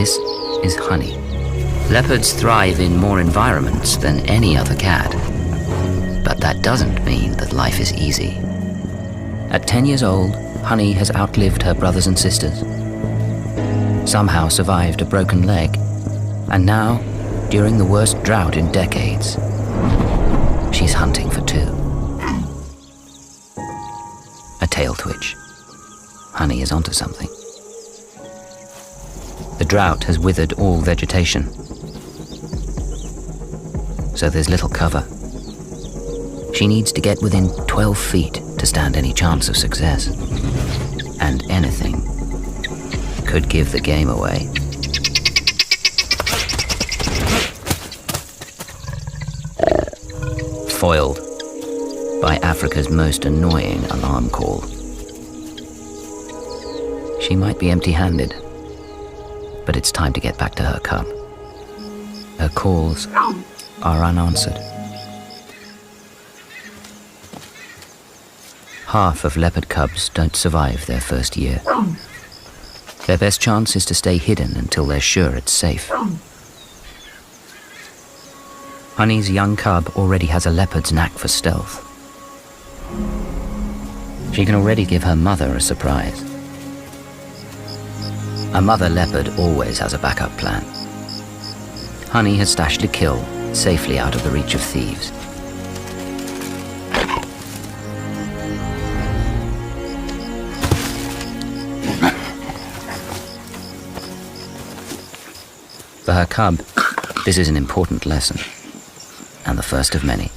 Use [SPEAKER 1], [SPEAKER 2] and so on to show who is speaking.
[SPEAKER 1] This is Honey. Leopards thrive in more environments than any other cat. But that doesn't mean that life is easy. At 10 years old, Honey has outlived her brothers and sisters, somehow survived a broken leg, and now, during the worst drought in decades, she's hunting for two. A tail twitch. Honey is onto something. The drought has withered all vegetation, so there's little cover. She needs to get within 12 feet to stand any chance of success. And anything could give the game away. Foiled by Africa's most annoying alarm call. She might be empty-handed, but it's time to get back to her cub. Her calls are unanswered. Half of leopard cubs don't survive their first year. Their best chance is to stay hidden until they're sure it's safe. Honey's young cub already has a leopard's knack for stealth. She can already give her mother a surprise. A mother leopard always has a backup plan. Honey has stashed a kill safely out of the reach of thieves. For her cub, this is an important lesson, and the first of many.